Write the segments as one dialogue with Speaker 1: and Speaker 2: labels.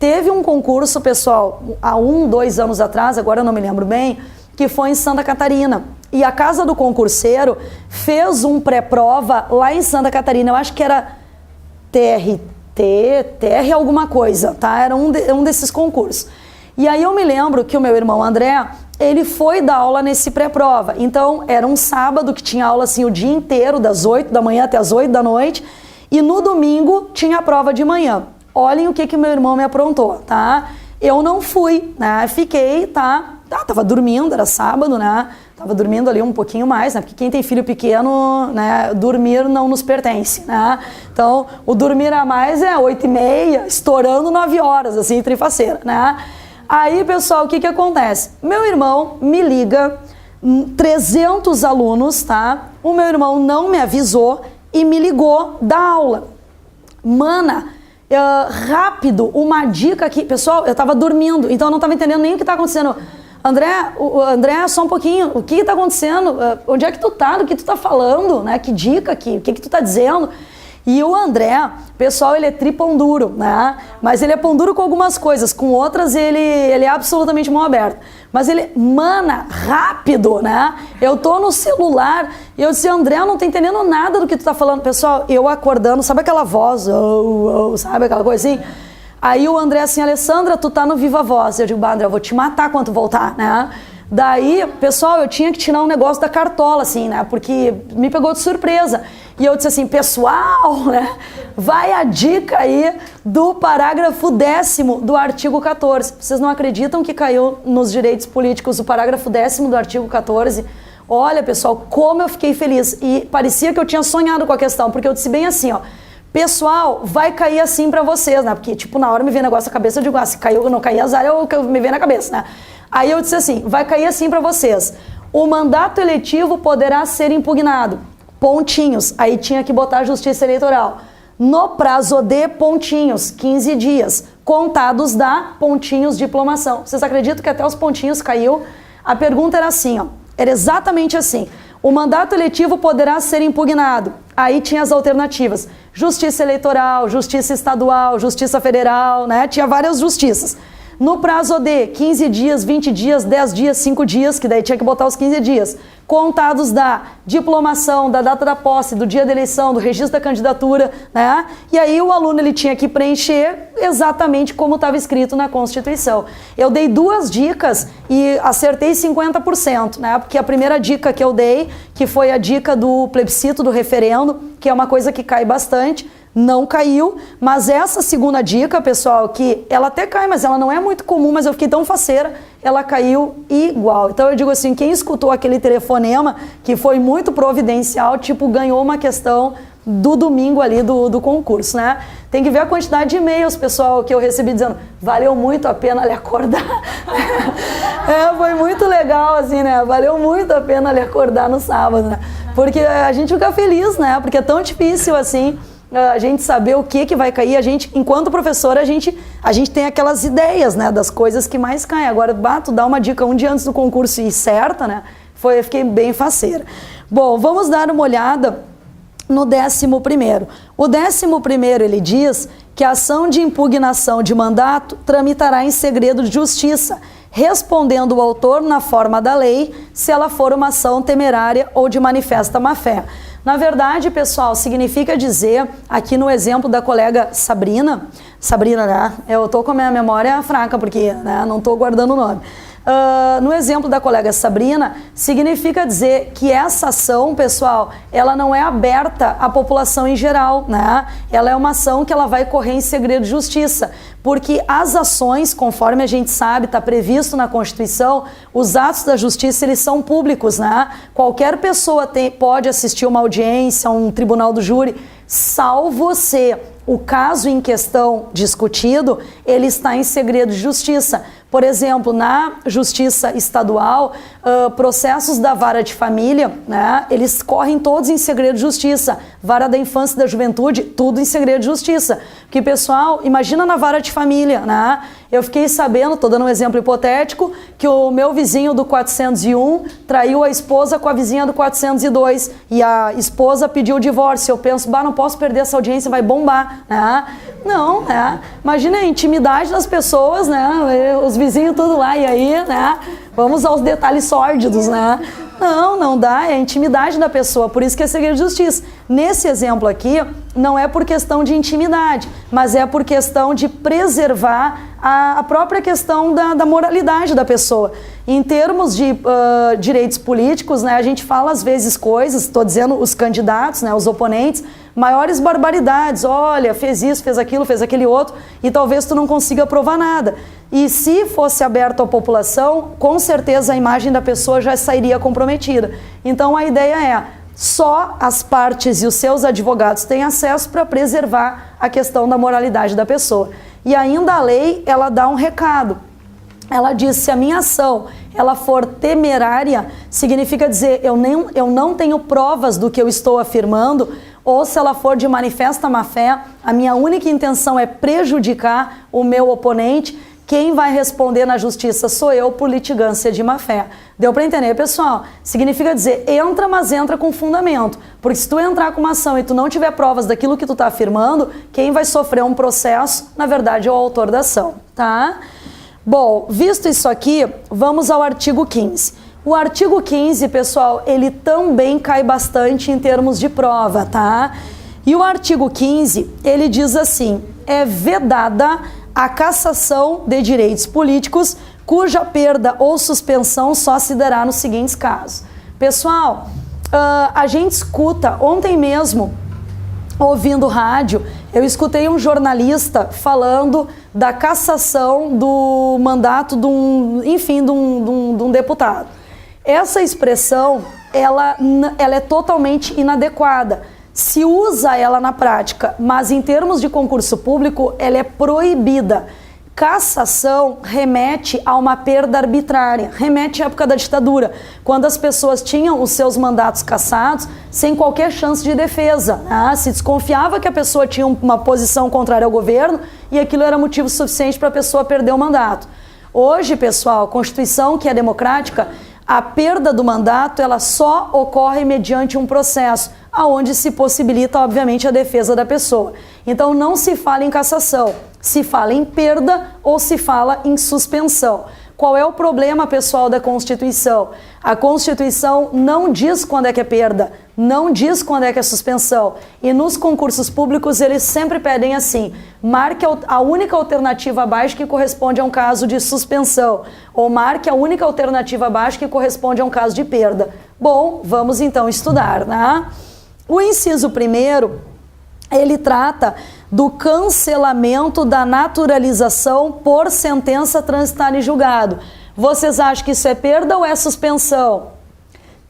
Speaker 1: Teve um concurso, pessoal, há 2 anos atrás, agora eu não me lembro bem, que foi em Santa Catarina. E a casa do concurseiro fez um pré-prova lá em Santa Catarina. Eu acho que era TR alguma coisa, tá? Era um desses concursos. E aí eu me lembro que o meu irmão André, ele foi dar aula nesse pré-prova. Então, era um sábado que tinha aula assim o dia inteiro, das 8 da manhã até as 8 da noite. E no domingo tinha a prova de manhã. Olhem o que meu irmão me aprontou, tá? Eu não fui, né? Fiquei, tá? Tava dormindo, era sábado, né? Tava dormindo ali um pouquinho mais, né? Porque quem tem filho pequeno, né? Dormir não nos pertence, né? Então, o dormir a mais é 8h30, estourando 9 horas, assim, trifaceira, né? Aí, pessoal, o que acontece? Meu irmão me liga, 300 alunos, tá? O meu irmão não me avisou e me ligou da aula. Mana, rápido, uma dica aqui. Pessoal, eu tava dormindo, então eu não tava entendendo nem o que tá acontecendo. André, só um pouquinho, o que tá acontecendo? Onde é que tu tá? Do que tu tá falando? Né? Que dica aqui? O que tu tá dizendo? E o André, pessoal, ele é tripão duro, né? Mas ele é pão duro com algumas coisas, com outras ele é absolutamente mão aberta. Mas ele, mana, rápido, né? Eu tô no celular e eu disse, André, eu não tô entendendo nada do que tu tá falando. Pessoal, eu acordando, sabe aquela voz, sabe aquela coisa assim? Aí o André assim, Alessandra, tu tá no Viva Voz. Eu digo, André, eu vou te matar quando tu voltar, né? Daí, pessoal, eu tinha que tirar um negócio da cartola, assim, né? Porque me pegou de surpresa. E eu disse assim, pessoal, né? Vai a dica aí do parágrafo 10º do artigo 14. Vocês não acreditam que caiu nos direitos políticos o parágrafo 10º do artigo 14? Olha, pessoal, como eu fiquei feliz. E parecia que eu tinha sonhado com a questão, porque eu disse bem assim, ó. Pessoal, vai cair assim pra vocês, né? Porque, tipo, na hora me veio negócio na cabeça, eu digo, se caiu ou não cair azar, é o que me veio na cabeça, né? Aí eu disse assim, vai cair assim pra vocês. O mandato eletivo poderá ser impugnado. Pontinhos. Aí tinha que botar a Justiça Eleitoral. No prazo de pontinhos, 15 dias, contados da pontinhos diplomação. Vocês acreditam que até os pontinhos caiu? A pergunta era assim, ó. Era exatamente assim. O mandato eletivo poderá ser impugnado. Aí tinha as alternativas. Justiça Eleitoral, Justiça Estadual, Justiça Federal, né? Tinha várias justiças. No prazo de 15 dias, 20 dias, 10 dias, 5 dias, que daí tinha que botar os 15 dias, contados da diplomação, da data da posse, do dia da eleição, do registro da candidatura, né? E aí o aluno ele tinha que preencher exatamente como estava escrito na Constituição. Eu dei 2 dicas e acertei 50%, né? Porque a primeira dica que eu dei, que foi a dica do plebiscito, do referendo, que é uma coisa que cai bastante, não caiu, mas essa segunda dica, pessoal, que ela até cai, mas ela não é muito comum, mas eu fiquei tão faceira, ela caiu igual. Então eu digo assim, quem escutou aquele telefonema, que foi muito providencial, tipo, ganhou uma questão do domingo ali do concurso, né? Tem que ver a quantidade de e-mails, pessoal, que eu recebi dizendo, valeu muito a pena lhe acordar. Foi muito legal, assim, né? Valeu muito a pena lhe acordar no sábado, né? Porque a gente fica feliz, né? Porque é tão difícil, assim, a gente saber o que vai cair. A gente, enquanto professora, a gente tem aquelas ideias, né, das coisas que mais caem. Agora, tu dá uma dica um dia antes do concurso e certa, né, eu fiquei bem faceira. Bom, vamos dar uma olhada no 11º. O 11º, ele diz que a ação de impugnação de mandato tramitará em segredo de justiça, respondendo o autor na forma da lei, se ela for uma ação temerária ou de manifesta má-fé. Na verdade, pessoal, significa dizer, aqui no exemplo da colega Sabrina, né? Eu tô com a minha memória fraca, porque, né, não tô guardando o nome. No exemplo da colega Sabrina, significa dizer que essa ação, pessoal, ela não é aberta à população em geral, né? Ela é uma ação que ela vai correr em segredo de justiça, porque as ações, conforme a gente sabe, está previsto na Constituição, os atos da justiça, eles são públicos, né? Qualquer pessoa pode assistir uma audiência, um tribunal do júri, salvo se o caso em questão discutido, ele está em segredo de justiça. Por exemplo, na Justiça Estadual, processos da vara de família, né, eles correm todos em segredo de justiça. Vara da infância e da juventude, tudo em segredo de justiça. Porque, pessoal, imagina na vara de família, né? Eu fiquei sabendo, estou dando um exemplo hipotético, que o meu vizinho do 401 traiu a esposa com a vizinha do 402 e a esposa pediu o divórcio. Eu penso, não posso perder essa audiência, vai bombar, né? Não, né? Imagina a intimidade das pessoas, né? Os vizinhos tudo lá, e aí, né? Vamos aos detalhes sórdidos, né? Não dá, é a intimidade da pessoa, por isso que é segredo de justiça. Nesse exemplo aqui, não é por questão de intimidade, mas é por questão de preservar a própria questão da moralidade da pessoa. Em termos de direitos políticos, né, a gente fala às vezes coisas, estou dizendo os candidatos, né, os oponentes, maiores barbaridades, olha, fez isso, fez aquilo, fez aquele outro, e talvez tu não consiga provar nada. E se fosse aberto à população, com certeza a imagem da pessoa já sairia comprometida. Então a ideia é, só as partes e os seus advogados têm acesso para preservar a questão da moralidade da pessoa. E ainda a lei, ela dá um recado. Ela diz, se a minha ação ela for temerária, significa dizer, eu não tenho provas do que eu estou afirmando, ou se ela for de manifesta má-fé, a minha única intenção é prejudicar o meu oponente, quem vai responder na justiça sou eu por litigância de má-fé. Deu para entender, pessoal? Significa dizer, entra, mas entra com fundamento. Porque se tu entrar com uma ação e tu não tiver provas daquilo que tu está afirmando, quem vai sofrer um processo, na verdade, é o autor da ação, tá? Bom, visto isso aqui, vamos ao artigo 15. O artigo 15, pessoal, ele também cai bastante em termos de prova, tá? E o artigo 15, ele diz assim, é vedada a cassação de direitos políticos cuja perda ou suspensão só se dará nos seguintes casos. Pessoal, a gente escuta, ontem mesmo, ouvindo rádio, eu escutei um jornalista falando da cassação do mandato de um deputado. Essa expressão, ela é totalmente inadequada. Se usa ela na prática, mas em termos de concurso público, ela é proibida. Cassação remete a uma perda arbitrária, remete à época da ditadura, quando as pessoas tinham os seus mandatos cassados sem qualquer chance de defesa. Se desconfiava que a pessoa tinha uma posição contrária ao governo e aquilo era motivo suficiente para a pessoa perder o mandato. Hoje, pessoal, a Constituição, que é democrática, a perda do mandato ela só ocorre mediante um processo, aonde se possibilita, obviamente, a defesa da pessoa. Então, não se fala em cassação, se fala em perda ou se fala em suspensão. Qual é o problema, pessoal, da Constituição? A Constituição não diz quando é que é perda, não diz quando é que é suspensão. E nos concursos públicos, eles sempre pedem assim, marque a única alternativa abaixo que corresponde a um caso de suspensão, ou marque a única alternativa abaixo que corresponde a um caso de perda. Bom, vamos então estudar, né? O inciso 1º, ele trata do cancelamento da naturalização por sentença transitada em julgado. Vocês acham que isso é perda ou é suspensão?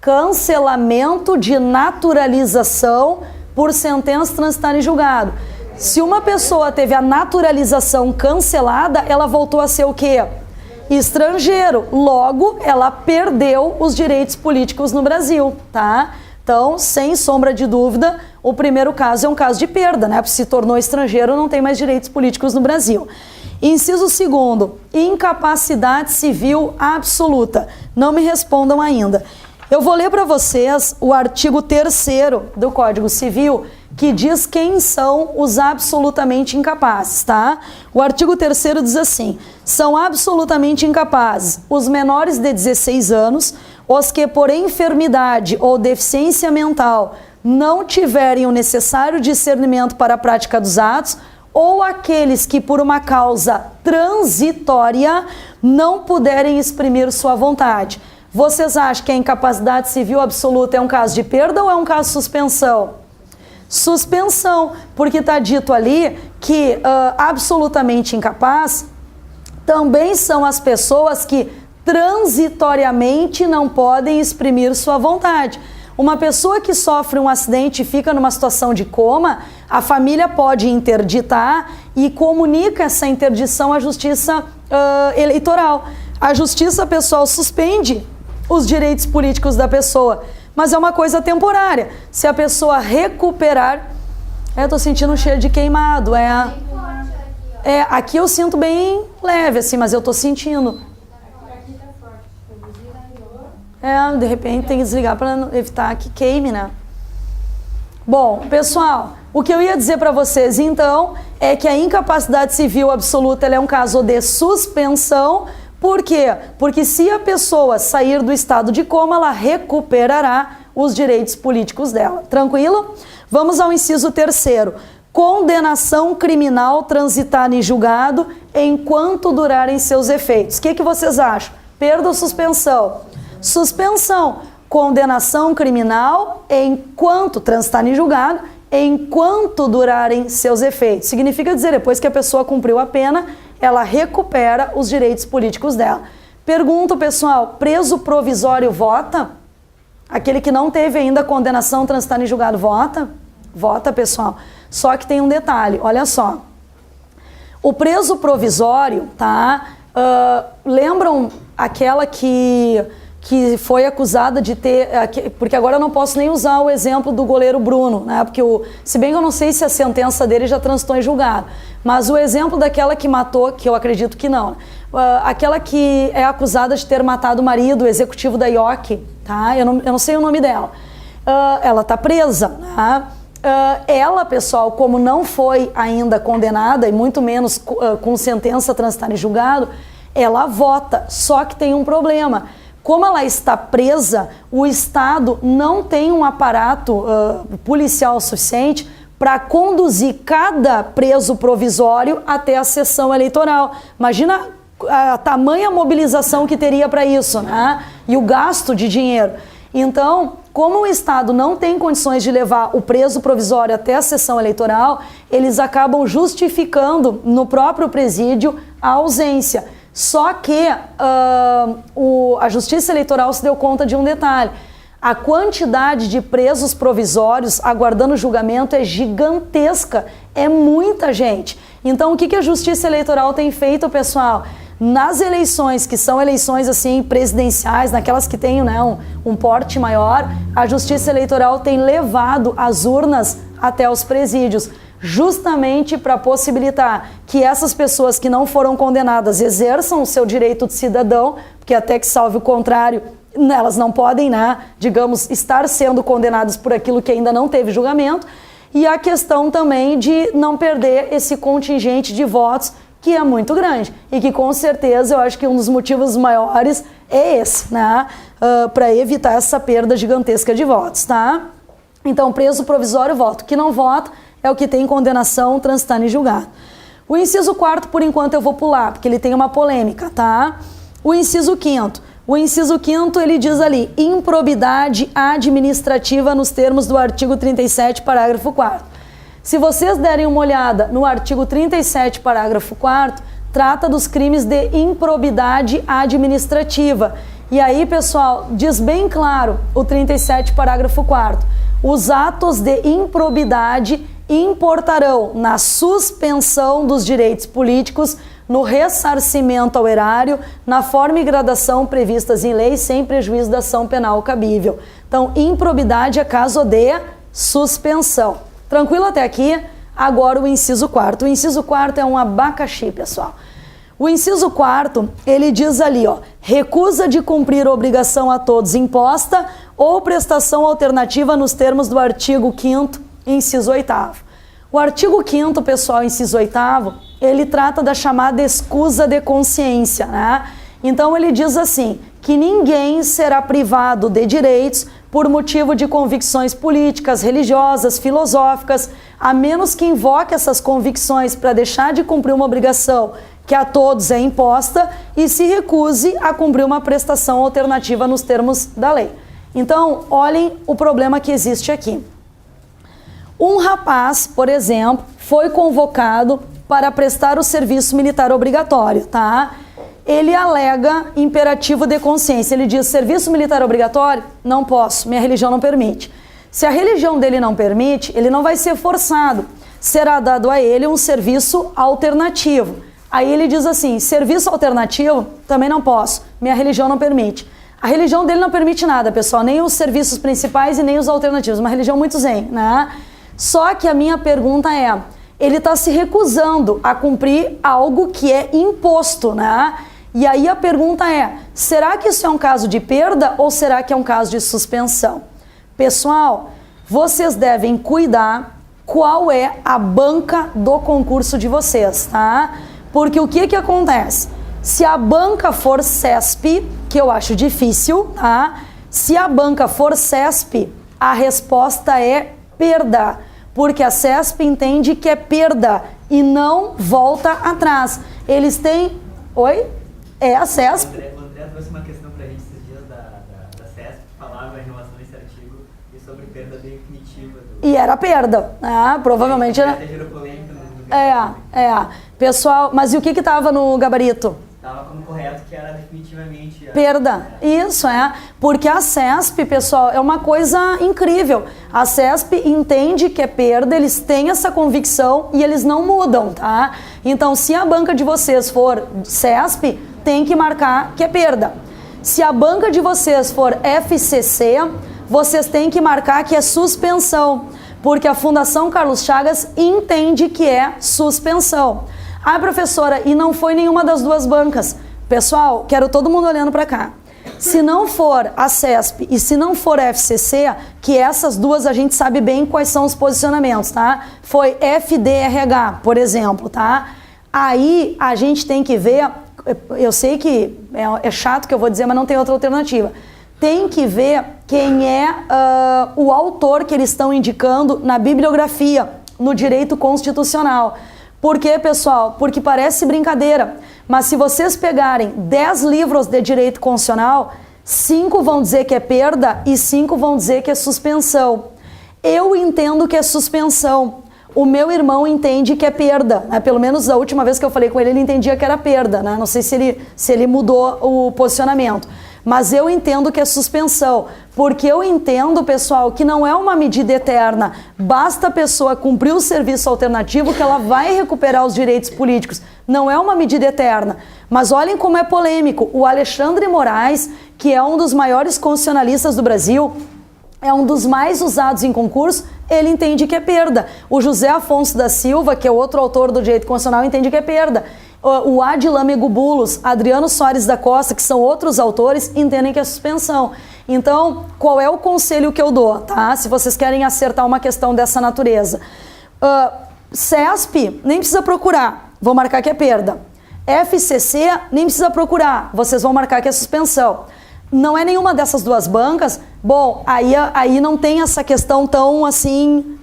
Speaker 1: Cancelamento de naturalização por sentença transitada em julgado. Se uma pessoa teve a naturalização cancelada, ela voltou a ser o quê? Estrangeiro. Logo, ela perdeu os direitos políticos no Brasil, tá? Então, sem sombra de dúvida, o primeiro caso é um caso de perda, né? Se tornou estrangeiro, não tem mais direitos políticos no Brasil. Inciso 2º, incapacidade civil absoluta. Não me respondam ainda. Eu vou ler para vocês o artigo 3º do Código Civil, que diz quem são os absolutamente incapazes, tá? O artigo 3º diz assim, são absolutamente incapazes os menores de 16 anos, os que por enfermidade ou deficiência mental não tiverem o necessário discernimento para a prática dos atos, ou aqueles que por uma causa transitória não puderem exprimir sua vontade. Vocês acham que a incapacidade civil absoluta é um caso de perda ou é um caso de suspensão? Suspensão, porque está dito ali que absolutamente incapaz também são as pessoas que transitoriamente não podem exprimir sua vontade. Uma pessoa que sofre um acidente e fica numa situação de coma, a família pode interditar e comunica essa interdição à justiça eleitoral. A justiça, pessoal, suspende os direitos políticos da pessoa, mas é uma coisa temporária. Se a pessoa recuperar... Eu tô sentindo um cheiro de queimado, Aqui eu sinto bem leve, assim, mas eu tô sentindo. De repente tem que desligar para evitar que queime, né? Bom, pessoal, o que eu ia dizer para vocês, então, é que a incapacidade civil absoluta ela é um caso de suspensão. Por quê? Porque se a pessoa sair do estado de coma, ela recuperará os direitos políticos dela. Tranquilo? Vamos ao inciso 3º. Condenação criminal transitada em julgado enquanto durarem seus efeitos. O que vocês acham? Perda ou suspensão? Suspensão. Condenação criminal enquanto transitar em julgado, enquanto durarem seus efeitos. Significa dizer, depois que a pessoa cumpriu a pena, ela recupera os direitos políticos dela. Pergunto, pessoal, preso provisório vota? Aquele que não teve ainda condenação transitada em julgado vota? Vota, pessoal. Só que tem um detalhe, olha só. O preso provisório, tá? Lembram aquela que foi acusada de ter... Porque agora eu não posso nem usar o exemplo do goleiro Bruno, né? Porque se bem que eu não sei se a sentença dele já transitou em julgado, mas o exemplo daquela que matou, que eu acredito que não, aquela que é acusada de ter matado o marido, o executivo da IOC, tá? Eu não sei o nome dela. Ela tá presa, tá? Ela, pessoal, como não foi ainda condenada, e muito menos com sentença transitada em julgado, ela vota, só que tem um problema. Como ela está presa, o Estado não tem um aparato policial suficiente para conduzir cada preso provisório até a sessão eleitoral. Imagina a tamanha mobilização que teria para isso, né? E o gasto de dinheiro. Então, como o Estado não tem condições de levar o preso provisório até a sessão eleitoral, eles acabam justificando no próprio presídio a ausência. Só que a Justiça Eleitoral se deu conta de um detalhe. A quantidade de presos provisórios aguardando julgamento é gigantesca, é muita gente. Então, o que a Justiça Eleitoral tem feito, pessoal? Nas eleições, que são eleições assim presidenciais, naquelas que têm, né, um porte maior, a Justiça Eleitoral tem levado as urnas até os presídios, justamente para possibilitar que essas pessoas que não foram condenadas exerçam o seu direito de cidadão, porque até que salve o contrário, elas não podem, né, digamos, estar sendo condenadas por aquilo que ainda não teve julgamento, e a questão também de não perder esse contingente de votos que é muito grande, e que com certeza eu acho que um dos motivos maiores é esse, né, para evitar essa perda gigantesca de votos, tá? Então, preso provisório, voto. Que não vota é o que tem condenação transitando em julgado. O inciso 4º, por enquanto, eu vou pular, porque ele tem uma polêmica, tá? O inciso 5º. O inciso 5º, ele diz ali, improbidade administrativa nos termos do artigo 37, parágrafo 4º. Se vocês derem uma olhada no artigo 37, parágrafo 4º, trata dos crimes de improbidade administrativa. E aí, pessoal, diz bem claro o 37, parágrafo 4º. Os atos de improbidade importarão na suspensão dos direitos políticos, no ressarcimento ao erário, na forma e gradação previstas em lei, sem prejuízo da ação penal cabível. Então, improbidade é caso de suspensão. Tranquilo até aqui? Agora o inciso 4º. O inciso 4º é um abacaxi, pessoal. O inciso 4º, ele diz ali, ó, recusa de cumprir obrigação a todos imposta ou prestação alternativa nos termos do artigo 5º, inciso 8º. O artigo 5º, pessoal, inciso 8º, ele trata da chamada escusa de consciência, né? Então ele diz assim, que ninguém será privado de direitos por motivo de convicções políticas, religiosas, filosóficas, a menos que invoque essas convicções para deixar de cumprir uma obrigação que a todos é imposta e se recuse a cumprir uma prestação alternativa nos termos da lei. Então, olhem o problema que existe aqui. Um rapaz, por exemplo, foi convocado para prestar o serviço militar obrigatório, tá? Ele alega imperativo de consciência. Ele diz, serviço militar obrigatório? Não posso, minha religião não permite. Se a religião dele não permite, ele não vai ser forçado. Será dado a ele um serviço alternativo. Aí ele diz assim, serviço alternativo? Também não posso, minha religião não permite. A religião dele não permite nada, pessoal, nem os serviços principais e nem os alternativos. Uma religião muito zen, né? Só que a minha pergunta é, ele está se recusando a cumprir algo que é imposto, né? E aí a pergunta é, será que isso é um caso de perda ou será que é um caso de suspensão? Pessoal, vocês devem cuidar qual é a banca do concurso de vocês, tá? Porque o que acontece? Se a banca for CESP, que eu acho difícil, tá? Se a banca for CESP, a resposta é perda, porque a CESP entende que é perda e não volta atrás. Eles têm... Oi? É a CESP.
Speaker 2: O André trouxe uma questão pra gente esses dias da CESP, que falava em relação a esse artigo e sobre perda definitiva.
Speaker 1: E era perda, né? Provavelmente era...
Speaker 2: Gerou polêmica no
Speaker 1: Pessoal, mas e o que estava no gabarito?
Speaker 2: Estava como correto que era definitivamente...
Speaker 1: Perda. Isso, porque a CESP, pessoal, é uma coisa incrível. A CESP entende que é perda, eles têm essa convicção e eles não mudam, tá? Então, se a banca de vocês for CESP, tem que marcar que é perda. Se a banca de vocês for FCC, vocês têm que marcar que é suspensão, porque a Fundação Carlos Chagas entende que é suspensão. Ah, professora, e não foi nenhuma das duas bancas. Pessoal, quero todo mundo olhando para cá. Se não for a CESP e se não for a FCC, que essas duas a gente sabe bem quais são os posicionamentos, tá? Foi FDRH, por exemplo, tá? Aí a gente tem que ver, eu sei que é chato que eu vou dizer, mas não tem outra alternativa. Tem que ver quem é o autor que eles estão indicando na bibliografia, no direito constitucional. Por quê, pessoal? Porque parece brincadeira, mas se vocês pegarem 10 livros de direito constitucional, 5 vão dizer que é perda e 5 vão dizer que é suspensão. Eu entendo que é suspensão. O meu irmão entende que é perda, né? Pelo menos a última vez que eu falei com ele entendia que era perda, né? Não sei se ele mudou o posicionamento. Mas eu entendo que é suspensão, porque eu entendo, pessoal, que não é uma medida eterna. Basta a pessoa cumprir o serviço alternativo que ela vai recuperar os direitos políticos. Não é uma medida eterna. Mas olhem como é polêmico. O Alexandre Moraes, que é um dos maiores constitucionalistas do Brasil, é um dos mais usados em concurso, ele entende que é perda. O José Afonso da Silva, que é outro autor do direito constitucional, entende que é perda. O Adilâmego Bulos, Adriano Soares da Costa, que são outros autores, entendem que é suspensão. Então, qual é o conselho que eu dou, tá? Se vocês querem acertar uma questão dessa natureza. CESP, nem precisa procurar, vou marcar que é perda. FCC, nem precisa procurar, vocês vão marcar que é suspensão. Não é nenhuma dessas duas bancas, bom, aí não tem essa questão tão assim,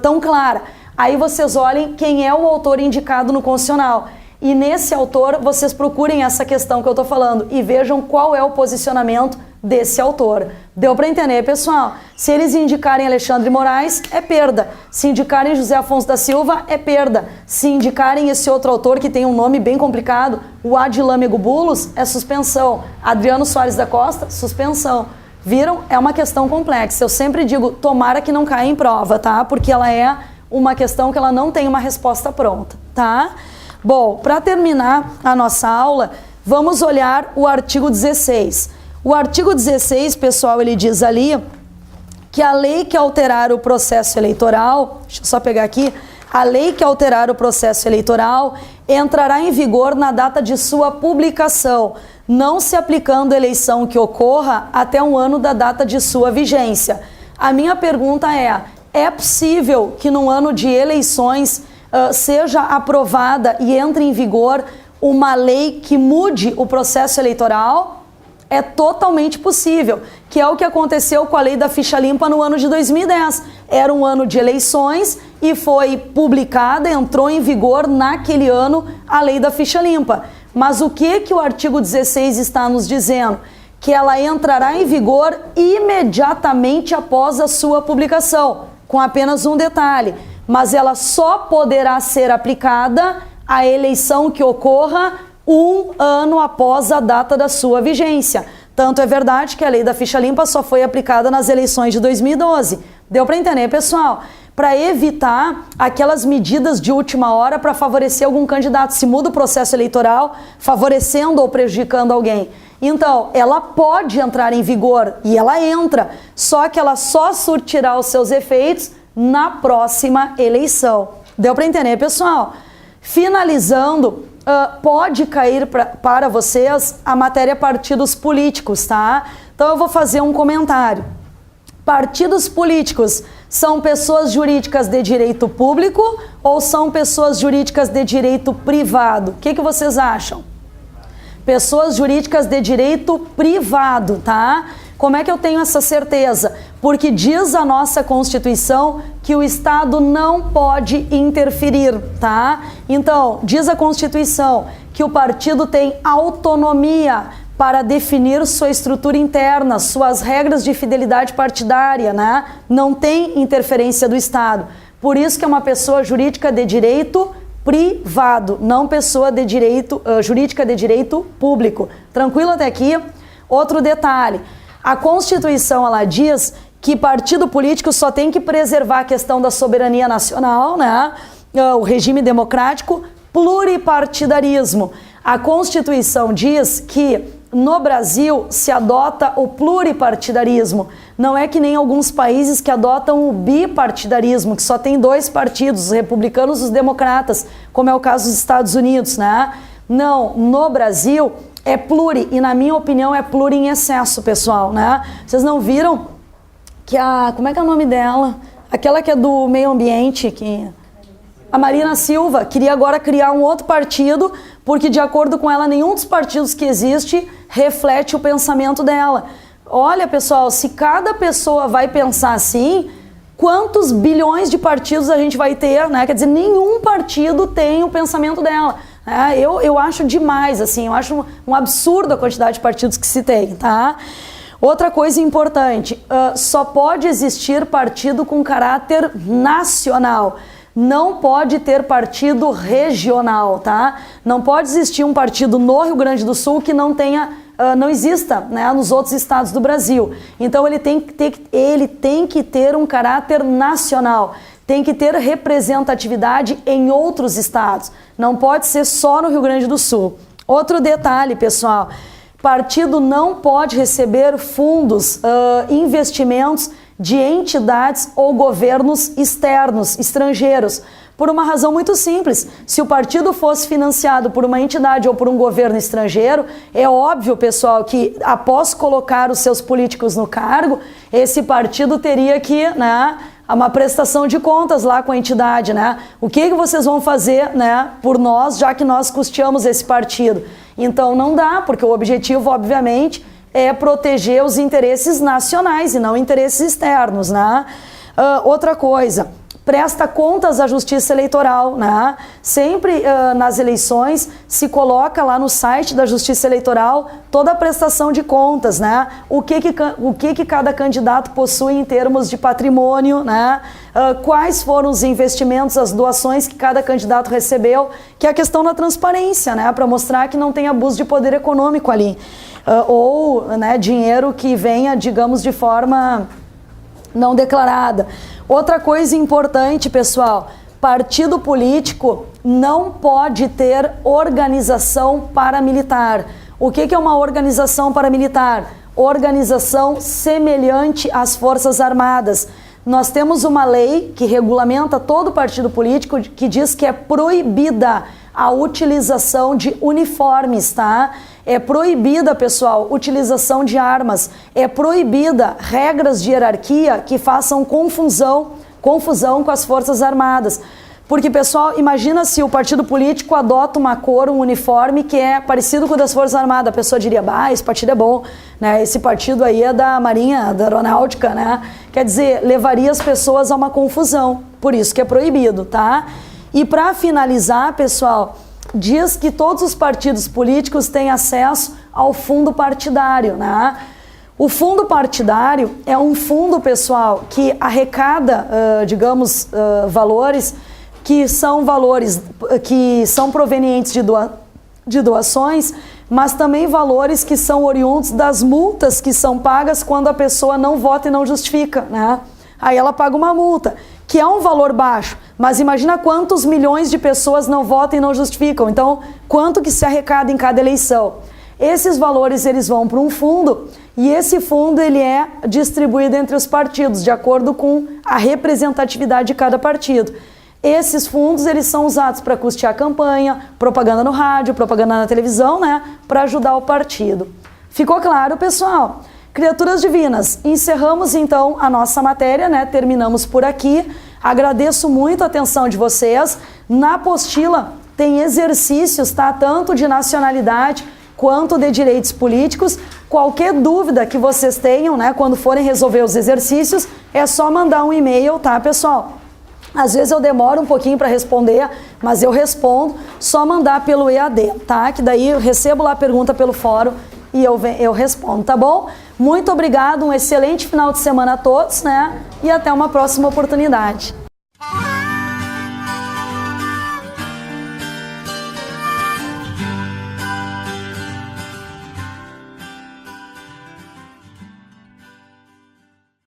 Speaker 1: tão clara. Aí vocês olhem quem é o autor indicado no constitucional. E nesse autor, vocês procurem essa questão que eu estou falando e vejam qual é o posicionamento desse autor. Deu para entender, pessoal? Se eles indicarem Alexandre Moraes, é perda. Se indicarem José Afonso da Silva, é perda. Se indicarem esse outro autor que tem um nome bem complicado, o Adilâmego Bulos, é suspensão. Adriano Soares da Costa, suspensão. Viram? É uma questão complexa. Eu sempre digo, tomara que não caia em prova, tá? Porque ela é uma questão que ela não tem uma resposta pronta, tá? Bom, para terminar a nossa aula, vamos olhar o artigo 16. O artigo 16, pessoal, ele diz ali que a lei que alterar o processo eleitoral, deixa eu só pegar aqui, a lei que alterar o processo eleitoral entrará em vigor na data de sua publicação, não se aplicando a eleição que ocorra até um ano da data de sua vigência. A minha pergunta é possível que num ano de eleições seja aprovada e entre em vigor uma lei que mude o processo eleitoral? É totalmente possível, que é o que aconteceu com a lei da ficha limpa no ano de 2010. Era um ano de eleições e foi publicada, entrou em vigor naquele ano a lei da ficha limpa. Mas o que o artigo 16 está nos dizendo? Que ela entrará em vigor imediatamente após a sua publicação, com apenas um detalhe. Mas ela só poderá ser aplicada à eleição que ocorra um ano após a data da sua vigência. Tanto é verdade que a lei da ficha limpa só foi aplicada nas eleições de 2012. Deu para entender, pessoal? Para evitar aquelas medidas de última hora para favorecer algum candidato. Se muda o processo eleitoral, favorecendo ou prejudicando alguém. Então, ela pode entrar em vigor, e ela entra, só que ela só surtirá os seus efeitos na próxima eleição. Deu para entender, pessoal? Finalizando, pode cair para vocês a matéria partidos políticos, tá? Então eu vou fazer um comentário. Partidos políticos são pessoas jurídicas de direito público ou são pessoas jurídicas de direito privado? O que vocês acham? Pessoas jurídicas de direito privado, tá? Como é que eu tenho essa certeza? Porque diz a nossa Constituição que o Estado não pode interferir, tá? Então, diz a Constituição que o partido tem autonomia para definir sua estrutura interna, suas regras de fidelidade partidária, né? Não tem interferência do Estado. Por isso que é uma pessoa jurídica de direito privado, não pessoa de direito, jurídica de direito público. Tranquilo até aqui? Outro detalhe. A Constituição, ela diz que partido político só tem que preservar a questão da soberania nacional, né? O regime democrático, pluripartidarismo. A Constituição diz que no Brasil se adota o pluripartidarismo. Não é que nem alguns países que adotam o bipartidarismo, que só tem 2 partidos, os republicanos e os democratas, como é o caso dos Estados Unidos, né? Não, no Brasil é pluri, e na minha opinião é pluri em excesso, pessoal, né? Vocês não viram que como é que é o nome dela? Aquela que é do meio ambiente, a Marina Silva queria agora criar um outro partido, porque de acordo com ela, nenhum dos partidos que existe reflete o pensamento dela. Olha, pessoal, se cada pessoa vai pensar assim, quantos bilhões de partidos a gente vai ter, né? Quer dizer, nenhum partido tem o pensamento dela. Eu acho demais, assim, eu acho um absurdo a quantidade de partidos que se tem, tá? Outra coisa importante, só pode existir partido com caráter nacional. Não pode ter partido regional, tá? Não pode existir um partido no Rio Grande do Sul que não exista, né, nos outros estados do Brasil. Então ele tem que ter um caráter nacional. Tem que ter representatividade em outros estados. Não pode ser só no Rio Grande do Sul. Outro detalhe, pessoal. Partido não pode receber fundos, investimentos de entidades ou governos externos, estrangeiros, por uma razão muito simples. Se o partido fosse financiado por uma entidade ou por um governo estrangeiro, é óbvio, pessoal, que após colocar os seus políticos no cargo, esse partido teria que, né, uma prestação de contas lá com a entidade, né? O que vocês vão fazer, né, por nós, já que nós custeamos esse partido? Então não dá, porque o objetivo, obviamente, é proteger os interesses nacionais e não interesses externos, né? Outra coisa, presta contas à Justiça Eleitoral, né? Sempre nas eleições se coloca lá no site da Justiça Eleitoral toda a prestação de contas, né? O que cada candidato possui em termos de patrimônio, né? Quais foram os investimentos, as doações que cada candidato recebeu, que é a questão da transparência, né? Para mostrar que não tem abuso de poder econômico ali. Ou, né, dinheiro que venha, digamos, de forma não declarada. Outra coisa importante, pessoal, partido político não pode ter organização paramilitar. O que é uma organização paramilitar? Organização semelhante às Forças Armadas. Nós temos uma lei que regulamenta todo partido político que diz que é proibida a utilização de uniformes, tá? É proibida, pessoal, utilização de armas. É proibida regras de hierarquia que façam confusão com as Forças Armadas. Porque, pessoal, imagina se o partido político adota uma cor, um uniforme que é parecido com o das Forças Armadas. A pessoa diria, esse partido é bom, né? Esse partido aí é da Marinha, da Aeronáutica, né? Quer dizer, levaria as pessoas a uma confusão. Por isso que é proibido, tá? E para finalizar, pessoal, diz que todos os partidos políticos têm acesso ao fundo partidário, né? O fundo partidário é um fundo, pessoal, que arrecada, valores que são provenientes de doações, mas também valores que são oriundos das multas que são pagas quando a pessoa não vota e não justifica, né? Aí ela paga uma multa, que é um valor baixo, mas imagina quantos milhões de pessoas não votam e não justificam. Então, quanto que se arrecada em cada eleição? Esses valores, eles vão para um fundo, e esse fundo ele é distribuído entre os partidos, de acordo com a representatividade de cada partido. Esses fundos, eles são usados para custear campanha, propaganda no rádio, propaganda na televisão, né, para ajudar o partido. Ficou claro, pessoal? Criaturas divinas, encerramos então a nossa matéria, né? Terminamos por aqui. Agradeço muito a atenção de vocês. Na apostila tem exercícios, tá? Tanto de nacionalidade quanto de direitos políticos. Qualquer dúvida que vocês tenham, né, quando forem resolver os exercícios, é só mandar um e-mail, tá, pessoal? Às vezes eu demoro um pouquinho para responder, mas eu respondo, só mandar pelo EAD, tá? Que daí eu recebo lá a pergunta pelo fórum e eu respondo, tá bom? Muito obrigado, um excelente final de semana a todos, né? E até uma próxima oportunidade.